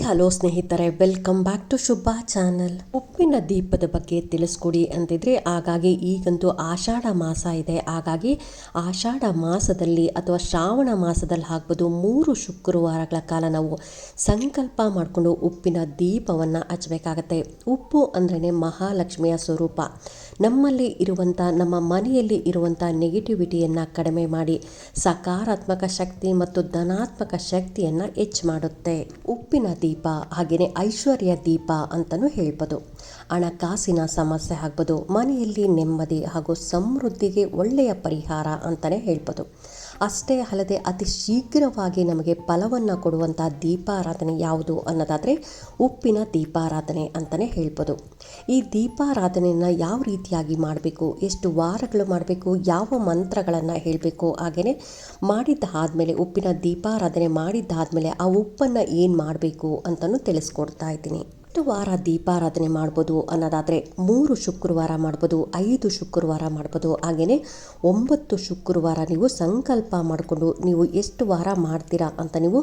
Hello ಸ್ನೇಹಿತರೆ, welcome back to Shubha channel. ಉಪ್ಪಿನ ದೀಪದ ಬಗ್ಗೆ ತಿಳಿಸ್ಕೊಡಿ ಅಂತಿದ್ರೆ, ಹಾಗಾಗಿ ಈಗಂತೂ ಆಷಾಢ ಮಾಸ ಇದೆ. ಹಾಗಾಗಿ ಆಷಾಢ ಮಾಸದಲ್ಲಿ ಅಥವಾ ಶ್ರಾವಣ ಮಾಸದಲ್ಲಿ ಆಗ್ಬೋದು 3 ಶುಕ್ರವಾರಗಳ ಕಾಲ ನಾವು ಸಂಕಲ್ಪ ಮಾಡಿಕೊಂಡು ಉಪ್ಪಿನ ದೀಪವನ್ನು ಹಚ್ಚಬೇಕಾಗತ್ತೆ. ಉಪ್ಪು ಅಂದ್ರೇ ಮಹಾಲಕ್ಷ್ಮಿಯ ಸ್ವರೂಪ. ನಮ್ಮಲ್ಲಿ ಇರುವಂಥ, ನಮ್ಮ ಮನೆಯಲ್ಲಿ ಇರುವಂಥ ನೆಗೆಟಿವಿಟಿಯನ್ನು ಕಡಿಮೆ ಮಾಡಿ ಸಕಾರಾತ್ಮಕ ಶಕ್ತಿ ಮತ್ತು ಧನಾತ್ಮಕ ಶಕ್ತಿಯನ್ನು ಹೆಚ್ಚು ಮಾಡುತ್ತೆ. ಉಪ್ಪಿನ ದೀಪ ಹಾಗೆಯೇ ಐಶ್ವರ್ಯ ದೀಪ ಅಂತಲೂ ಹೇಳ್ಬೋದು. ಹಣಕಾಸಿನ ಸಮಸ್ಯೆ ಆಗ್ಬೋದು, ಮನೆಯಲ್ಲಿ ನೆಮ್ಮದಿ ಹಾಗೂ ಸಮೃದ್ಧಿಗೆ ಒಳ್ಳೆಯ ಪರಿಹಾರ ಅಂತಲೇ ಹೇಳ್ಬೋದು. ಅಷ್ಟೇ ಅಲ್ಲದೆ ಅತಿ ಶೀಘ್ರವಾಗಿ ನಮಗೆ ಫಲವನ್ನು ಕೊಡುವಂಥ ದೀಪಾರಾಧನೆ ಯಾವುದು ಅನ್ನೋದಾದರೆ ಉಪ್ಪಿನ ದೀಪಾರಾಧನೆ ಅಂತಲೇ ಹೇಳ್ಬೋದು. ಈ ದೀಪಾರಾಧನೆಯನ್ನು ಯಾವ ರೀತಿಯಾಗಿ ಮಾಡಬೇಕು, ಎಷ್ಟು ವಾರಗಳು ಮಾಡಬೇಕು, ಯಾವ ಮಂತ್ರಗಳನ್ನು ಹೇಳಬೇಕು, ಹಾಗೆಯೇ ಮಾಡಿದ್ದಾದಮೇಲೆ ಉಪ್ಪಿನ ದೀಪಾರಾಧನೆ ಮಾಡಿದ್ದಾದಮೇಲೆ ಆ ಉಪ್ಪನ್ನು ಏನು ಮಾಡಬೇಕು ಅಂತಲೂ ತಿಳಿಸ್ಕೊಡ್ತಾ ಇದ್ದೀನಿ. ಎಷ್ಟು ವಾರ ದೀಪಾರಾಧನೆ ಮಾಡ್ಬೋದು ಅನ್ನೋದಾದರೆ 3 ಶುಕ್ರವಾರ ಮಾಡ್ಬೋದು, 5 ಶುಕ್ರವಾರ ಮಾಡ್ಬೋದು, ಹಾಗೆಯೇ 9 ಶುಕ್ರವಾರ ನೀವು ಸಂಕಲ್ಪ ಮಾಡಿಕೊಂಡು ನೀವು ಎಷ್ಟು ವಾರ ಮಾಡ್ತೀರಾ ಅಂತ ನೀವು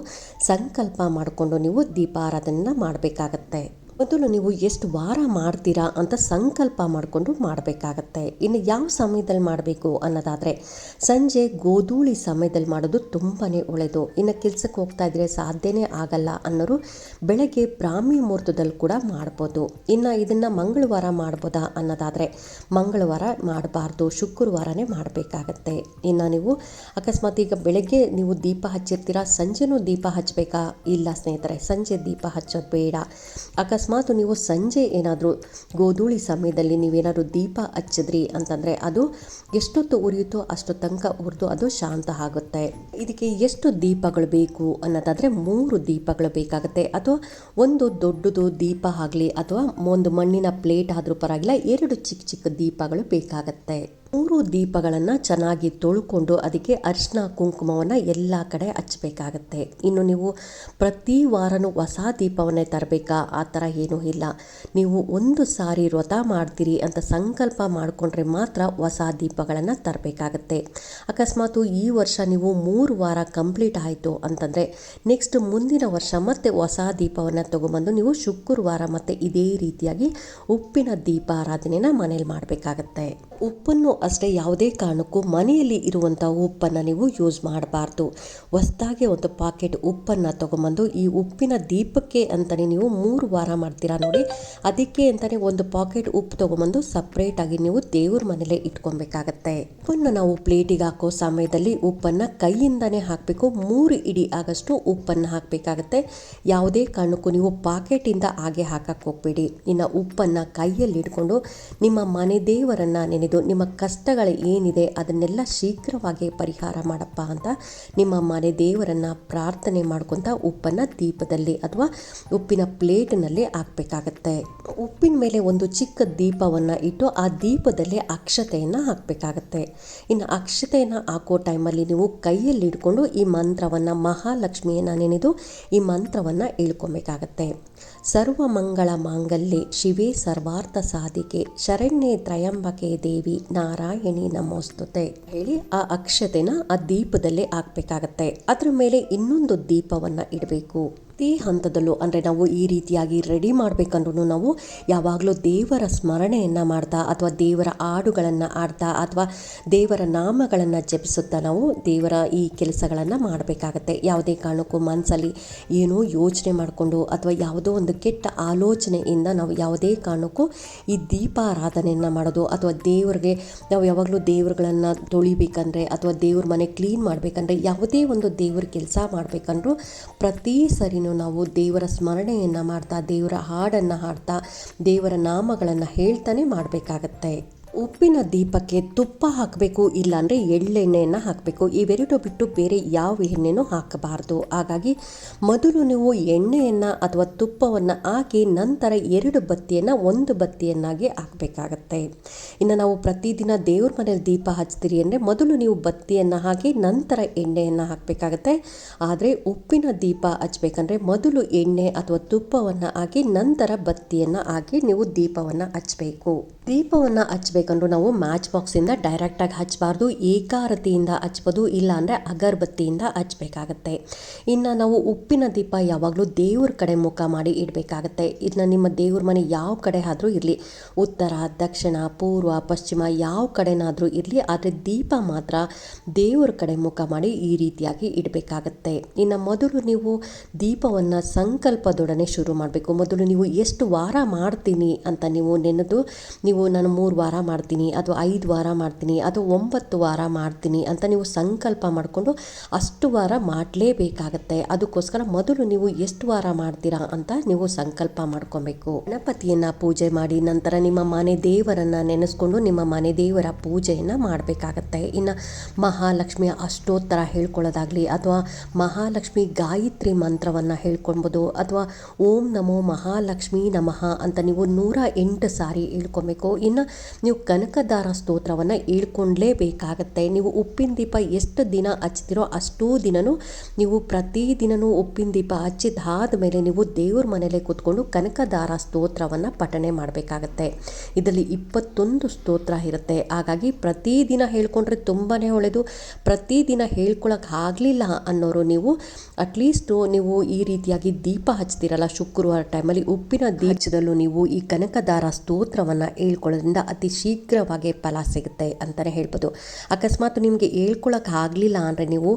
ಸಂಕಲ್ಪ ಮಾಡಿಕೊಂಡು ನೀವು ದೀಪಾರಾಧನೆಯನ್ನು ಮಾಡಬೇಕಾಗತ್ತೆ. ಮೊದಲು ನೀವು ಎಷ್ಟು ವಾರ ಮಾಡ್ತೀರಾ ಅಂತ ಸಂಕಲ್ಪ ಮಾಡಿಕೊಂಡು ಮಾಡಬೇಕಾಗತ್ತೆ. ಇನ್ನು ಯಾವ ಸಮಯದಲ್ಲಿ ಮಾಡಬೇಕು ಅನ್ನೋದಾದರೆ ಸಂಜೆ ಗೋಧೂಳಿ ಸಮಯದಲ್ಲಿ ಮಾಡೋದು ತುಂಬಾ ಒಳ್ಳೆಯದು. ಇನ್ನು ಕೆಲಸಕ್ಕೆ ಹೋಗ್ತಾ ಇದ್ರೆ ಸಾಧ್ಯನೇ ಆಗಲ್ಲ ಅನ್ನೋರು ಬೆಳಗ್ಗೆ ಬ್ರಾಹ್ಮಿ ಮುಹೂರ್ತದಲ್ಲಿ ಕೂಡ ಮಾಡ್ಬೋದು. ಇನ್ನು ಇದನ್ನು ಮಂಗಳವಾರ ಮಾಡ್ಬೋದಾ ಅನ್ನೋದಾದರೆ ಮಂಗಳವಾರ ಮಾಡಬಾರ್ದು, ಶುಕ್ರವಾರನೇ ಮಾಡಬೇಕಾಗತ್ತೆ. ಇನ್ನು ನೀವು ಅಕಸ್ಮಾತ್ ಈಗ ಬೆಳಗ್ಗೆ ನೀವು ದೀಪ ಹಚ್ಚಿರ್ತೀರಾ, ಸಂಜೆನೂ ದೀಪ ಹಚ್ಚಬೇಕಾ? ಇಲ್ಲ ಸ್ನೇಹಿತರೆ, ಸಂಜೆ ದೀಪ ಹಚ್ಚೋದು ಬೇಡ. ಅಕಸ್ಮಾತ್ ನೀವು ಸಂಜೆ ಏನಾದರೂ ಗೋಧೂಳಿ ಸಮಯದಲ್ಲಿ ನೀವೇನಾದರೂ ದೀಪ ಹಚ್ಚಿದ್ರಿ ಅಂತಂದರೆ ಅದು ಎಷ್ಟೊತ್ತು ಉರಿಯುತ್ತೋ ಅಷ್ಟು ತನಕ ಉರಿದು ಅದು ಶಾಂತ ಆಗುತ್ತೆ. ಇದಕ್ಕೆ ಎಷ್ಟು ದೀಪಗಳು ಬೇಕು ಅನ್ನೋದಾದರೆ 3 ದೀಪಗಳು ಬೇಕಾಗುತ್ತೆ. ಅಥವಾ ಒಂದು ದೊಡ್ಡದು ದೀಪ ಆಗಲಿ ಅಥವಾ ಒಂದು ಮಣ್ಣಿನ ಪ್ಲೇಟ್ ಆದರೂ ಪರವಾಗಿಲ್ಲ, 2 ಚಿಕ್ಕ ಚಿಕ್ಕ ದೀಪಗಳು ಬೇಕಾಗತ್ತೆ. 3 ದೀಪಗಳನ್ನು ಚೆನ್ನಾಗಿ ತೊಳ್ಕೊಂಡು ಅದಕ್ಕೆ ಅರಿಶಿನ ಕುಂಕುಮವನ್ನು ಎಲ್ಲ ಕಡೆ ಹಚ್ಚಬೇಕಾಗತ್ತೆ. ಇನ್ನು ನೀವು ಪ್ರತಿ ವಾರನೂ ಹೊಸ ದೀಪವನ್ನೇ ತರಬೇಕಾ? ಆ ಥರ ಏನೂ ಇಲ್ಲ. ನೀವು ಒಂದು ಸಾರಿ ವ್ರತ ಮಾಡ್ತೀರಿ ಅಂತ ಸಂಕಲ್ಪ ಮಾಡಿಕೊಂಡ್ರೆ ಮಾತ್ರ ಹೊಸ ದೀಪಗಳನ್ನು ತರಬೇಕಾಗತ್ತೆ. ಅಕಸ್ಮಾತು ಈ ವರ್ಷ ನೀವು 3 ವಾರ ಕಂಪ್ಲೀಟ್ ಆಯಿತು ಅಂತಂದರೆ ನೆಕ್ಸ್ಟ್ ಮುಂದಿನ ವರ್ಷ ಮತ್ತೆ ಹೊಸ ದೀಪವನ್ನು ತೊಗೊಂಬಂದು ನೀವು ಶುಕ್ರವಾರ ಮತ್ತೆ ಇದೇ ರೀತಿಯಾಗಿ ಉಪ್ಪಿನ ದೀಪಾರಾಧನೆನ ಮನೇಲಿ ಮಾಡಬೇಕಾಗತ್ತೆ. ಉಪ್ಪನ್ನು ಅಷ್ಟೇ ಯಾವುದೇ ಕಾರಣಕ್ಕೂ ಮನೆಯಲ್ಲಿ ಇರುವಂಥ ಉಪ್ಪನ್ನು ನೀವು ಯೂಸ್ ಮಾಡಬಾರ್ದು. ಹೊಸದಾಗಿ ಒಂದು ಪಾಕೆಟ್ ಉಪ್ಪನ್ನು ತೊಗೊಂಬಂದು ಈ ಉಪ್ಪಿನ ದೀಪಕ್ಕೆ ಅಂತಲೇ ನೀವು 3 ವಾರ ಮಾಡ್ತೀರಾ ನೋಡಿ, ಅದಕ್ಕೆ ಅಂತಲೇ ಒಂದು ಪಾಕೆಟ್ ಉಪ್ಪು ತೊಗೊಂಬಂದು ಸಪ್ರೇಟಾಗಿ ನೀವು ದೇವ್ರ ಮನೇಲೆ ಇಟ್ಕೊಬೇಕಾಗತ್ತೆ. ಉಪ್ಪನ್ನು ನಾವು ಪ್ಲೇಟಿಗೆ ಹಾಕೋ ಸಮಯದಲ್ಲಿ ಉಪ್ಪನ್ನು ಕೈಯಿಂದನೇ ಹಾಕಬೇಕು. 3 ಇಡಿ ಆಗಷ್ಟು ಉಪ್ಪನ್ನು ಹಾಕಬೇಕಾಗತ್ತೆ. ಯಾವುದೇ ಕಾರಣಕ್ಕೂ ನೀವು ಪಾಕೆಟಿಂದ ಹಾಗೆ ಹಾಕಕ್ಕೆ ಹೋಗಬೇಡಿ. ಇನ್ನು ಉಪ್ಪನ್ನು ಕೈಯಲ್ಲಿ ಇಟ್ಕೊಂಡು ನಿಮ್ಮ ಮನೆ ದೇವರನ್ನು ನೆನೆದು ನಿಮ್ಮ ಕಷ್ಟಗಳು ಏನಿದೆ ಅದನ್ನೆಲ್ಲ ಶೀಘ್ರವಾಗಿ ಪರಿಹಾರ ಮಾಡಪ್ಪ ಅಂತ ನಿಮ್ಮ ಮನೆ ದೇವರನ್ನು ಪ್ರಾರ್ಥನೆ ಮಾಡ್ಕೊತ ಉಪ್ಪನ್ನು ದೀಪದಲ್ಲಿ ಅಥವಾ ಉಪ್ಪಿನ ಪ್ಲೇಟ್ನಲ್ಲಿ ಹಾಕಬೇಕಾಗತ್ತೆ. ಉಪ್ಪಿನ ಮೇಲೆ ಒಂದು ಚಿಕ್ಕ ದೀಪವನ್ನು ಇಟ್ಟು ಆ ದೀಪದಲ್ಲಿ ಅಕ್ಷತೆಯನ್ನು ಹಾಕಬೇಕಾಗತ್ತೆ. ಇನ್ನು ಅಕ್ಷತೆಯನ್ನು ಹಾಕೋ ಟೈಮಲ್ಲಿ ನೀವು ಕೈಯಲ್ಲಿ ಇಟ್ಕೊಂಡು ಈ ಮಂತ್ರವನ್ನು, ಮಹಾಲಕ್ಷ್ಮಿಯನ್ನು ನೆನೆದು ಈ ಮಂತ್ರವನ್ನು ಹೇಳ್ಕೊಬೇಕಾಗತ್ತೆ. ಸರ್ವಮಂಗಳ ಮಾಂಗಲ್ಯೆ ಶಿವೆ ಸರ್ವಾರ್ಥ ಸಾಧಿಕೆ ಶರಣ್ಯೆ ತ್ರಯಂಬಕೆ ದೇವಿ ನಾರಾಯಣಿ ನಮೋಸ್ತುತೆ ಹೇಳಿ ಆ ಅಕ್ಷತೆನ ಆ ದೀಪದಲ್ಲೇ ಹಾಕಬೇಕಾಗತ್ತೆ. ಅದ್ರ ಮೇಲೆ ಇನ್ನೊಂದು ದೀಪವನ್ನು ಇಡಬೇಕು. ಪ್ರತಿ ಹಂತದಲ್ಲೂ ಅಂದರೆ ನಾವು ಈ ರೀತಿಯಾಗಿ ರೆಡಿ ಮಾಡಬೇಕಂದ್ರೂ ನಾವು ಯಾವಾಗಲೂ ದೇವರ ಸ್ಮರಣೆಯನ್ನು ಮಾಡ್ತಾ ಅಥವಾ ದೇವರ ಹಾಡುಗಳನ್ನು ಆಡ್ತಾ ಅಥವಾ ದೇವರ ನಾಮಗಳನ್ನು ಜಪಿಸುತ್ತಾ ನಾವು ದೇವರ ಈ ಕೆಲಸಗಳನ್ನು ಮಾಡಬೇಕಾಗತ್ತೆ. ಯಾವುದೇ ಕಾರಣಕ್ಕೂ ಮನಸ್ಸಲ್ಲಿ ಏನೋ ಯೋಚನೆ ಮಾಡಿಕೊಂಡು ಅಥವಾ ಯಾವುದೋ ಒಂದು ಕೆಟ್ಟ ಆಲೋಚನೆಯಿಂದ ನಾವು ಯಾವುದೇ ಕಾರಣಕ್ಕೂ ಈ ದೀಪಾರಾಧನೆಯನ್ನು ಮಾಡೋದು ಅಥವಾ ದೇವರಿಗೆ ನಾವು ಯಾವಾಗಲೂ ದೇವರುಗಳನ್ನು ತೊಳಿಬೇಕಂದ್ರೆ ಅಥವಾ ದೇವ್ರ ಮನೆ ಕ್ಲೀನ್ ಮಾಡಬೇಕಂದ್ರೆ ಯಾವುದೇ ಒಂದು ದೇವ್ರ ಕೆಲಸ ಮಾಡಬೇಕಂದ್ರೂ ಪ್ರತಿ ಸರಿ ನಾವು ದೇವರ ಸ್ಮರಣೆಯನ್ನು ಮಾಡ್ತಾ ದೇವರ ಹಾಡನ್ನು ಹಾಡ್ತಾ ದೇವರ ನಾಮಗಳನ್ನು ಹೇಳ್ತಾನೆ ಮಾಡಬೇಕಾಗತ್ತೆ. ಉಪ್ಪಿನ ದೀಪಕ್ಕೆ ತುಪ್ಪ ಹಾಕಬೇಕು, ಇಲ್ಲಾಂದರೆ ಎಳ್ಳೆಣ್ಣೆಯನ್ನು ಹಾಕಬೇಕು. ಇವೆರಡು ಬಿಟ್ಟು ಬೇರೆ ಯಾವ ಎಣ್ಣೆನೂ ಹಾಕಬಾರ್ದು. ಹಾಗಾಗಿ ಮೊದಲು ನೀವು ಎಣ್ಣೆಯನ್ನು ಅಥವಾ ತುಪ್ಪವನ್ನು ಹಾಕಿ ನಂತರ 2 ಬತ್ತಿಯನ್ನು 1 ಬತ್ತಿಯನ್ನಾಗಿ ಹಾಕಬೇಕಾಗತ್ತೆ. ಇನ್ನು ನಾವು ಪ್ರತಿದಿನ ದೇವ್ರ ಮನೇಲಿ ದೀಪ ಹಚ್ತೀರಿ ಅಂದರೆ ಮೊದಲು ನೀವು ಬತ್ತಿಯನ್ನು ಹಾಕಿ ನಂತರ ಎಣ್ಣೆಯನ್ನು ಹಾಕಬೇಕಾಗತ್ತೆ. ಆದರೆ ಉಪ್ಪಿನ ದೀಪ ಹಚ್ಚಬೇಕಂದ್ರೆ ಮೊದಲು ಎಣ್ಣೆ ಅಥವಾ ತುಪ್ಪವನ್ನು ಹಾಕಿ ನಂತರ ಬತ್ತಿಯನ್ನು ಹಾಕಿ ನೀವು ದೀಪವನ್ನು ಹಚ್ಚಬೇಕು. ದೀಪವನ್ನು ಹಚ್ಬೇಕಂದ್ರೂ ನಾವು ಮ್ಯಾಚ್ ಬಾಕ್ಸಿಂದ ಡೈರೆಕ್ಟಾಗಿ ಹಚ್ಚಬಾರ್ದು, ಏಕಾರತಿಯಿಂದ ಹಚ್ಬೋದು, ಇಲ್ಲಾಂದರೆ ಅಗರಬತ್ತಿಯಿಂದ ಹಚ್ಚಬೇಕಾಗತ್ತೆ. ಇನ್ನು ನಾವು ಉಪ್ಪಿನ ದೀಪ ಯಾವಾಗಲೂ ದೇವ್ರ ಕಡೆ ಮುಖ ಮಾಡಿ ಇಡಬೇಕಾಗತ್ತೆ. ಇದನ್ನ ನಿಮ್ಮ ದೇವ್ರ ಮನೆ ಯಾವ ಕಡೆ ಆದರೂ ಇರಲಿ, ಉತ್ತರ, ದಕ್ಷಿಣ, ಪೂರ್ವ, ಪಶ್ಚಿಮ ಯಾವ ಕಡೆನಾದರೂ ಇರಲಿ, ಆದರೆ ದೀಪ ಮಾತ್ರ ದೇವ್ರ ಕಡೆ ಮುಖ ಮಾಡಿ ಈ ರೀತಿಯಾಗಿ ಇಡಬೇಕಾಗತ್ತೆ. ಇನ್ನು ಮೊದಲು ನೀವು ದೀಪವನ್ನು ಸಂಕಲ್ಪದೊಡನೆ ಶುರು ಮಾಡಬೇಕು. ಮೊದಲು ನೀವು ಎಷ್ಟು ವಾರ ಮಾಡ್ತೀನಿ ಅಂತ ನೀವು ನೆನೆದು ನಾನು 3 ವಾರ ಮಾಡ್ತೀನಿ ಅಥವಾ 5 ವಾರ ಮಾಡ್ತೀನಿ ಅಥವಾ 9 ವಾರ ಮಾಡ್ತೀನಿ ಅಂತ ನೀವು ಸಂಕಲ್ಪ ಮಾಡಿಕೊಂಡು ಅಷ್ಟು ವಾರ ಮಾಡಲೇಬೇಕಾಗತ್ತೆ. ಅದಕ್ಕೋಸ್ಕರ ಮೊದಲು ನೀವು ಎಷ್ಟು ವಾರ ಮಾಡ್ತೀರಾ ಅಂತ ನೀವು ಸಂಕಲ್ಪ ಮಾಡ್ಕೊಬೇಕು. ಗಣಪತಿಯನ್ನು ಪೂಜೆ ಮಾಡಿ ನಂತರ ನಿಮ್ಮ ಮನೆ ದೇವರನ್ನು ನೆನೆಸ್ಕೊಂಡು ನಿಮ್ಮ ಮನೆ ದೇವರ ಪೂಜೆಯನ್ನು ಮಾಡಬೇಕಾಗತ್ತೆ. ಇನ್ನು ಮಹಾಲಕ್ಷ್ಮಿಯ ಅಷ್ಟೋತ್ತರ ಹೇಳ್ಕೊಳ್ಳೋದಾಗಲಿ ಅಥವಾ ಮಹಾಲಕ್ಷ್ಮಿ ಗಾಯತ್ರಿ ಮಂತ್ರವನ್ನು ಹೇಳ್ಕೊಳ್ಬೋದು ಅಥವಾ ಓಂ ನಮೋ ಮಹಾಲಕ್ಷ್ಮೀ ನಮಃ ಅಂತ ನೀವು 108 ಸಾರಿ ಹೇಳ್ಕೊಬೇಕು. ಇನ್ನು ನೀವು ಕನಕದಾರ ಸ್ತೋತ್ರವನ್ನು ಹೇಳ್ಕೊಂಡ್ಲೇಬೇಕಾಗತ್ತೆ. ನೀವು ಉಪ್ಪಿನ ದೀಪ ಎಷ್ಟು ದಿನ ಹಚ್ತಿರೋ ಅಷ್ಟೂ ದಿನವೂ ನೀವು ಪ್ರತಿದಿನವೂ ಉಪ್ಪಿನ ದೀಪ ಹಚ್ಚಿದಾದ ಮೇಲೆ ನೀವು ದೇವ್ರ ಮನೆಯಲ್ಲೇ ಕೂತ್ಕೊಂಡು ಕನಕದಾರ ಸ್ತೋತ್ರವನ್ನು ಪಠನೆ ಮಾಡಬೇಕಾಗತ್ತೆ. ಇದರಲ್ಲಿ 21 ಸ್ತೋತ್ರ ಇರುತ್ತೆ. ಹಾಗಾಗಿ ಪ್ರತಿದಿನ ಹೇಳ್ಕೊಂಡ್ರೆ ತುಂಬಾ ಒಳ್ಳೆಯದು. ಪ್ರತಿದಿನ ಹೇಳ್ಕೊಳಕ್ಕೆ ಆಗಲಿಲ್ಲ ಅನ್ನೋರು ನೀವು ಅಟ್ಲೀಸ್ಟು ನೀವು ಈ ರೀತಿಯಾಗಿ ದೀಪ ಹಚ್ತಿರಲ್ಲ ಶುಕ್ರವಾರ ಟೈಮಲ್ಲಿ, ಉಪ್ಪಿನ ದೀಪದಲ್ಲೂ ನೀವು ಈ ಕನಕದಾರ ಸ್ತೋತ್ರವನ್ನು ಹೇಳ್ಕೊಳ್ಳೋದ್ರಿಂದ ಅತಿ ಶೀಘ್ರವಾಗಿ ಫಲ ಸಿಗುತ್ತೆ ಅಂತಲೇ ಹೇಳ್ಬೋದು. ಅಕಸ್ಮಾತ್ ನಿಮಗೆ ಹೇಳ್ಕೊಳಕ್ಕೆ ಆಗಲಿಲ್ಲ ಅಂದರೆ ನೀವು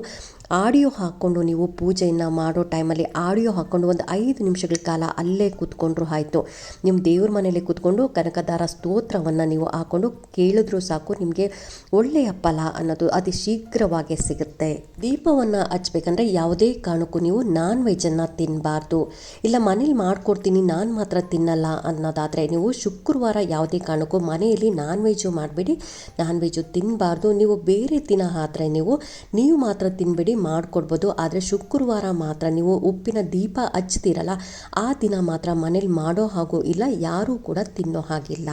ಆಡಿಯೋ ಹಾಕ್ಕೊಂಡು ನೀವು ಪೂಜೆಯನ್ನು ಮಾಡೋ ಟೈಮಲ್ಲಿ ಆಡಿಯೋ ಹಾಕ್ಕೊಂಡು ಒಂದು 5 ನಿಮಿಷಗಳ ಕಾಲ ಅಲ್ಲೇ ಕೂತ್ಕೊಂಡ್ರು ಆಯಿತು. ನಿಮ್ಮ ದೇವ್ರ ಮನೆಯಲ್ಲಿ ಕೂತ್ಕೊಂಡು ಕನಕದಾರ ಸ್ತೋತ್ರವನ್ನು ನೀವು ಹಾಕ್ಕೊಂಡು ಕೇಳಿದ್ರೂ ಸಾಕು, ನಿಮಗೆ ಒಳ್ಳೆಯ ಫಲ ಅನ್ನೋದು ಅತಿ ಶೀಘ್ರವಾಗಿ ಸಿಗುತ್ತೆ. ದೀಪವನ್ನು ಹಚ್ಬೇಕಂದ್ರೆ ಯಾವುದೇ ಕಾರಣಕ್ಕೂ ನೀವು ನಾನ್ ವೆಜ್ಜನ್ನು ತಿನ್ನಬಾರ್ದು. ಇಲ್ಲ ಮನೇಲಿ ಮಾಡ್ಕೊಡ್ತೀನಿ ನಾನು ಮಾತ್ರ ತಿನ್ನಲ್ಲ ಅನ್ನೋದಾದರೆ ನೀವು ಶುಕ್ರವಾರ ಯಾವುದೇ ಕಾರಣಕ್ಕೂ ಮನೆಯಲ್ಲಿ ನಾನ್ ವೆಜ್ಜು ಮಾಡಬೇಡಿ, ನಾನ್ ವೆಜ್ಜು ತಿನ್ನಬಾರ್ದು. ನೀವು ಬೇರೆ ದಿನ ಆದರೆ ನೀವು ಮಾತ್ರ ತಿನ್ನಬೇಡಿ, ಮಾಡಿಕೊಡ್ಬೋದು. ಆದರೆ ಶುಕ್ರವಾರ ಮಾತ್ರ ನೀವು ಉಪ್ಪಿನ ದೀಪ ಹಚ್ತೀರಲ್ಲ ಆ ದಿನ ಮಾತ್ರ ಮನೇಲಿ ಮಾಡೋ ಹಾಗೂ ಇಲ್ಲ, ಯಾರೂ ಕೂಡ ತಿನ್ನೋ ಹಾಗಿಲ್ಲ.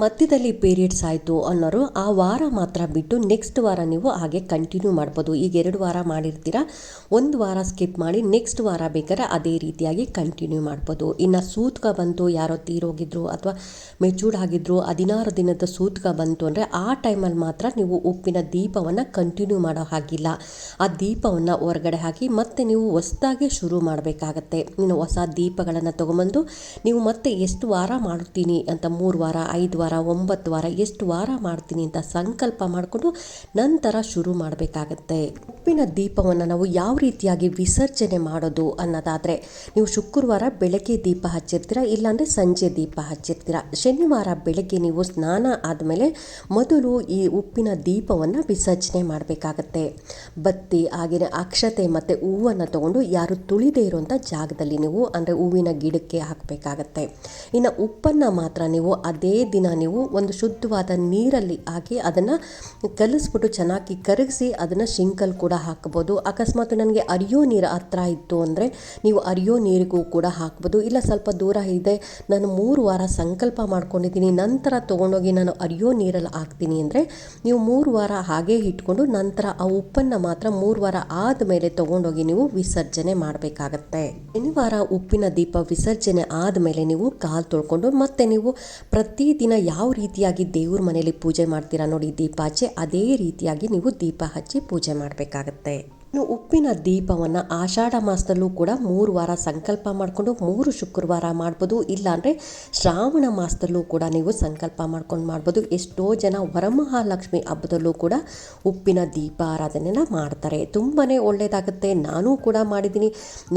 ಮಧ್ಯದಲ್ಲಿ ಪೀರಿಯಡ್ಸ್ ಆಯಿತು ಅನ್ನೋರು ಆ ವಾರ ಮಾತ್ರ ಬಿಟ್ಟು ನೆಕ್ಸ್ಟ್ ವಾರ ನೀವು ಹಾಗೆ ಕಂಟಿನ್ಯೂ ಮಾಡ್ಬೋದು. ಈಗ 2 ವಾರ ಮಾಡಿರ್ತೀರ, 1 ವಾರ ಸ್ಕಿಪ್ ಮಾಡಿ ನೆಕ್ಸ್ಟ್ ವಾರ ಬೇಕಾದ್ರೆ ಅದೇ ರೀತಿಯಾಗಿ ಕಂಟಿನ್ಯೂ ಮಾಡ್ಬೋದು. ಇನ್ನು ಸೂತಕ ಬಂತು, ಯಾರೋ ತೀರೋಗಿದ್ರು ಅಥವಾ ಮೆಚೂರ್ಡ್ ಆಗಿದ್ರು, 16 ದಿನದ ಸೂತಕ ಬಂತು ಅಂದರೆ ಆ ಟೈಮಲ್ಲಿ ಮಾತ್ರ ನೀವು ಉಪ್ಪಿನ ದೀಪವನ್ನು ಕಂಟಿನ್ಯೂ ಮಾಡೋ ಹಾಗಿಲ್ಲ. ಆ ದೀಪವನ್ನು ಹೊರಗಡೆ ಹಾಕಿ ಮತ್ತೆ ನೀವು ಹೊಸದಾಗಿ ಶುರು ಮಾಡಬೇಕಾಗತ್ತೆ. ಇನ್ನು ಹೊಸ ದೀಪಗಳನ್ನು ತೊಗೊಂಬಂದು ನೀವು ಮತ್ತೆ ಎಷ್ಟು ವಾರ ಮಾಡ್ತೀನಿ ಅಂತ 3 ವಾರ 5 ವಾರ 9 ವಾರ ಎಷ್ಟು ವಾರ ಮಾಡ್ತೀನಿ ಅಂತ ಸಂಕಲ್ಪ ಮಾಡಿಕೊಂಡು ನಂತರ ಶುರು ಮಾಡಬೇಕಾಗತ್ತೆ. ಉಪ್ಪಿನ ದೀಪವನ್ನು ನಾವು ಯಾವ ರೀತಿಯಾಗಿ ವಿಸರ್ಜನೆ ಮಾಡೋದು ಅನ್ನೋದಾದರೆ, ನೀವು ಶುಕ್ರವಾರ ಬೆಳಗ್ಗೆ ದೀಪ ಹಚ್ಚಿರ್ತೀರ, ಇಲ್ಲಾಂದರೆ ಸಂಜೆ ದೀಪ ಹಚ್ಚಿರ್ತೀರ. ಶನಿವಾರ ಬೆಳಗ್ಗೆ ನೀವು ಸ್ನಾನ ಆದಮೇಲೆ ಮೊದಲು ಈ ಉಪ್ಪಿನ ದೀಪವನ್ನು ವಿಸರ್ಜನೆ ಮಾಡಬೇಕಾಗತ್ತೆ. ಬತ್ತಿ ಹಾಗೆಯೇ ಅಕ್ಷತೆ ಮತ್ತು ಹೂವನ್ನು ತಗೊಂಡು ಯಾರು ತುಳಿದೇ ಇರುವಂಥ ಜಾಗದಲ್ಲಿ ನೀವು ಅಂದರೆ ಹೂವಿನ ಗಿಡಕ್ಕೆ ಹಾಕಬೇಕಾಗತ್ತೆ. ಇನ್ನು ಉಪ್ಪನ್ನು ಮಾತ್ರ ನೀವು ಅದೇ ದಿನ ನೀವು ಒಂದು ಶುದ್ಧವಾದ ನೀರಲ್ಲಿ ಹಾಕಿ ಅದನ್ನು ಕಲಿಸ್ಬಿಟ್ಟು ಚೆನ್ನಾಗಿ ಕರಗಿಸಿ ಅದನ್ನು ಶಿಂಕಲ್ಲಿ ಕೂಡ ಹಾಕ್ಬೋದು. ಅಕಸ್ಮಾತ್ ನನಗೆ ಅರಿಯೋ ನೀರು ಹತ್ರ ಇತ್ತು ಅಂದರೆ ನೀವು ಅರಿಯೋ ನೀರಿಗೂ ಕೂಡ ಹಾಕ್ಬೋದು. ಇಲ್ಲ ಸ್ವಲ್ಪ ದೂರ ಇದೆ, ನಾನು 3 ವಾರ ಸಂಕಲ್ಪ ಮಾಡ್ಕೊಂಡಿದ್ದೀನಿ ನಂತರ ತೊಗೊಂಡೋಗಿ ನಾನು ಅರಿಯೋ ನೀರಲ್ಲಿ ಹಾಕ್ತೀನಿ ಅಂದರೆ ನೀವು 3 ವಾರ ಹಾಗೇ ಇಟ್ಕೊಂಡು ನಂತರ ಆ ಉಪ್ಪನ್ನು ಮಾತ್ರ 3 ವಾರ ಆದಮೇಲೆ ತೊಗೊಂಡೋಗಿ ನೀವು ವಿಸರ್ಜನೆ ಮಾಡಬೇಕಾಗತ್ತೆ. ಶನಿವಾರ ಉಪ್ಪಿನ ದೀಪ ವಿಸರ್ಜನೆ ಆದಮೇಲೆ ನೀವು ಕಾಲು ತೊಳ್ಕೊಂಡು ಮತ್ತೆ ನೀವು ಪ್ರತಿದಿನ ಯಾವ ರೀತಿಯಾಗಿ ದೇವ್ರ ಮನೆಯಲ್ಲಿ ಪೂಜೆ ಮಾಡ್ತೀರಾ ನೋಡಿ ದೀಪ ಹಚ್ಚಿ, ಅದೇ ರೀತಿಯಾಗಿ ನೀವು ದೀಪ ಹಚ್ಚಿ ಪೂಜೆ ಮಾಡಬೇಕಾಗತ್ತೆ. ಇನ್ನು ಉಪ್ಪಿನ ದೀಪವನ್ನು ಆಷಾಢ ಮಾಸದಲ್ಲೂ ಕೂಡ 3 ವಾರ ಸಂಕಲ್ಪ ಮಾಡಿಕೊಂಡು 3 ಶುಕ್ರವಾರ ಮಾಡ್ಬೋದು. ಇಲ್ಲಾಂದರೆ ಶ್ರಾವಣ ಮಾಸದಲ್ಲೂ ಕೂಡ ನೀವು ಸಂಕಲ್ಪ ಮಾಡ್ಕೊಂಡು ಮಾಡ್ಬೋದು. ಎಷ್ಟೋ ಜನ ವರಮಹಾಲಕ್ಷ್ಮಿ ಹಬ್ಬದಲ್ಲೂ ಕೂಡ ಉಪ್ಪಿನ ದೀಪಾರಾಧನೆನ ಮಾಡ್ತಾರೆ. ತುಂಬಾ ಒಳ್ಳೆಯದಾಗುತ್ತೆ. ನಾನೂ ಕೂಡ ಮಾಡಿದ್ದೀನಿ,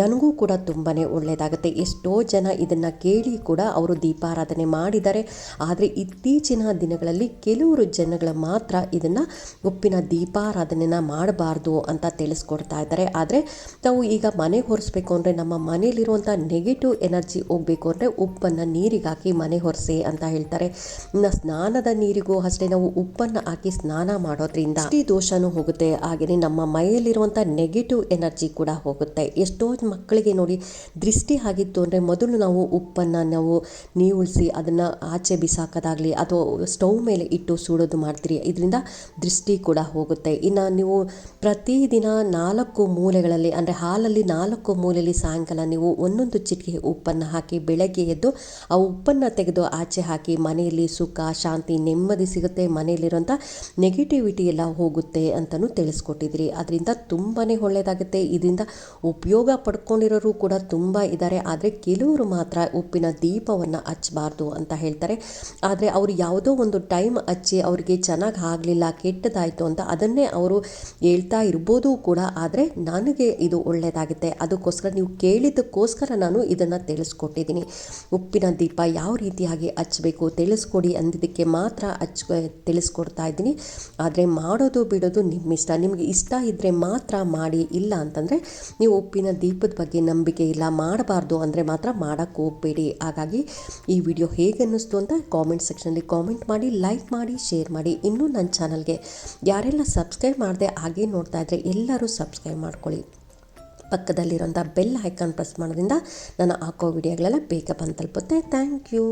ನನಗೂ ಕೂಡ ತುಂಬಾ ಒಳ್ಳೆಯದಾಗುತ್ತೆ. ಎಷ್ಟೋ ಜನ ಇದನ್ನು ಕೇಳಿ ಕೂಡ ಅವರು ದೀಪಾರಾಧನೆ ಮಾಡಿದ್ದಾರೆ. ಆದರೆ ಇತ್ತೀಚಿನ ದಿನಗಳಲ್ಲಿ ಕೆಲವರು ಜನಗಳು ಮಾತ್ರ ಇದನ್ನು ಉಪ್ಪಿನ ದೀಪಾರಾಧನೆನ ಮಾಡಬಾರ್ದು ಅಂತ ತಿಳಿಸ್ಕೊಡ್ತಾ ಇದ್ದಾರೆ. ಆದರೆ ನಾವು ಈಗ ಮನೆ ಹೊರಿಸ್ಬೇಕು ಅಂದರೆ ನಮ್ಮ ಮನೆಯಲ್ಲಿರುವಂಥ ನೆಗೆಟಿವ್ ಎನರ್ಜಿ ಹೋಗಬೇಕು ಅಂದರೆ ಉಪ್ಪನ್ನು ನೀರಿಗೆ ಹಾಕಿ ಮನೆ ಹೊರಿಸಿ ಅಂತ ಹೇಳ್ತಾರೆ. ಇನ್ನು ಸ್ನಾನದ ನೀರಿಗೂ ಅಷ್ಟೇ ನಾವು ಉಪ್ಪನ್ನು ಹಾಕಿ ಸ್ನಾನ ಮಾಡೋದ್ರಿಂದ ದೃಷ್ಟಿ ದೋಷನೂ ಹೋಗುತ್ತೆ, ಹಾಗೆಯೇ ನಮ್ಮ ಮೈಯಲ್ಲಿರುವಂಥ ನೆಗೆಟಿವ್ ಎನರ್ಜಿ ಕೂಡ ಹೋಗುತ್ತೆ. ಎಷ್ಟೋ ಮಕ್ಕಳಿಗೆ ನೋಡಿ ದೃಷ್ಟಿ ಆಗಿತ್ತು ಅಂದರೆ ಮೊದಲು ನಾವು ಉಪ್ಪನ್ನು ನಾವು ನೀವುಳಿಸಿ ಅದನ್ನು ಆಚೆ ಬಿಸಾಕೋದಾಗಲಿ ಅಥವಾ ಸ್ಟವ್ ಮೇಲೆ ಇಟ್ಟು ಸುಡೋದು ಮಾಡ್ತೀರಿ, ಇದರಿಂದ ದೃಷ್ಟಿ ಕೂಡ ಹೋಗುತ್ತೆ. ಇನ್ನು ನೀವು ಪ್ರತಿದಿನ 4 ಮೂಲೆಗಳಲ್ಲಿ ಅಂದರೆ ಹಾಲಲ್ಲಿ 4 ಮೂಲೆಯಲ್ಲಿ ಸಾಯಂಕಾಲ ನೀವು ಒಂದೊಂದು ಚಿಟಿಕೆ ಉಪ್ಪನ್ನು ಹಾಕಿ ಬೆಳಗ್ಗೆ ಎದ್ದು ಆ ಉಪ್ಪನ್ನು ತೆಗೆದು ಆಚೆ ಹಾಕಿ ಮನೆಯಲ್ಲಿ ಸುಖ ಶಾಂತಿ ನೆಮ್ಮದಿ ಸಿಗುತ್ತೆ, ಮನೆಯಲ್ಲಿರುವಂಥ ನೆಗೆಟಿವಿಟಿ ಎಲ್ಲ ಹೋಗುತ್ತೆ ಅಂತಲೂ ತಿಳಿಸ್ಕೊಟ್ಟಿದ್ರಿ. ಅದರಿಂದ ತುಂಬಾ ಒಳ್ಳೆಯದಾಗುತ್ತೆ. ಇದರಿಂದ ಉಪಯೋಗ ಪಡ್ಕೊಂಡಿರೋರು ಕೂಡ ತುಂಬ ಇದ್ದಾರೆ. ಆದರೆ ಕೆಲವರು ಮಾತ್ರ ಉಪ್ಪಿನ ದೀಪವನ್ನು ಹಚ್ಚಬಾರ್ದು ಅಂತ ಹೇಳ್ತಾರೆ. ಆದರೆ ಅವರು ಯಾವುದೋ ಒಂದು ಟೈಮ್ ಹಚ್ಚಿ ಅವರಿಗೆ ಚೆನ್ನಾಗಿ ಆಗಲಿಲ್ಲ, ಕೆಟ್ಟದಾಯಿತು ಅಂತ ಅದನ್ನೇ ಅವರು ಹೇಳ್ತಾ ಇರ್ಬೋದು ಕೂಡ. ಆದರೆ ನನಗೆ ಇದು ಒಳ್ಳೆಯದಾಗುತ್ತೆ, ಅದಕ್ಕೋಸ್ಕರ ನೀವು ಕೇಳಿದ್ದಕ್ಕೋಸ್ಕರ ನಾನು ಇದನ್ನು ತಿಳಿಸ್ಕೊಟ್ಟಿದ್ದೀನಿ. ಉಪ್ಪಿನ ದೀಪ ಯಾವ ರೀತಿಯಾಗಿ ಹಚ್ಚಬೇಕು ತಿಳಿಸ್ಕೊಡಿ ಅಂದಿದ್ದಕ್ಕೆ ಮಾತ್ರ ತಿಳಿಸ್ಕೊಡ್ತಾ ಇದ್ದೀನಿ. ಆದರೆ ಮಾಡೋದು ಬಿಡೋದು ನಿಮ್ಮಿಷ್ಟ. ನಿಮಗೆ ಇಷ್ಟ ಇದ್ದರೆ ಮಾತ್ರ ಮಾಡಿ, ಇಲ್ಲ ಅಂತಂದರೆ ನೀವು ಉಪ್ಪಿನ ದೀಪದ ಬಗ್ಗೆ ನಂಬಿಕೆ ಇಲ್ಲ, ಮಾಡಬಾರ್ದು ಅಂದರೆ ಮಾತ್ರ ಮಾಡೋಕ್ಕೆ ಹೋಗಬೇಡಿ. ಹಾಗಾಗಿ ಈ ವಿಡಿಯೋ ಹೇಗೆ ಅನ್ನಿಸ್ತು ಅಂತ ಕಾಮೆಂಟ್ ಸೆಕ್ಷನಲ್ಲಿ ಕಾಮೆಂಟ್ ಮಾಡಿ, ಲೈಕ್ ಮಾಡಿ, ಶೇರ್ ಮಾಡಿ. ಇನ್ನೂ ನನ್ನ ಚಾನಲ್ಗೆ ಯಾರೆಲ್ಲ ಸಬ್ಸ್ಕ್ರೈಬ್ ಮಾಡದೆ ಹಾಗೆ ನೋಡ್ತಾ ಇದ್ದರೆ ಎಲ್ಲರೂ ಸಬ್ಸ್ಕ್ರೈಬ್ ಮಾಡ್ಕೊಳ್ಳಿ. ಪಕ್ಕದಲ್ಲಿರೋಂಥ ಬೆಲ್ ಐಕಾನ್ ಪ್ರೆಸ್ ಮಾಡೋದ್ರಿಂದ ನಾನು ಹಾಕೋ ವಿಡಿಯೋಗಳೆಲ್ಲ ಬೇಗ ಬಂದು ತಲುಪುತ್ತೆ. Thank you.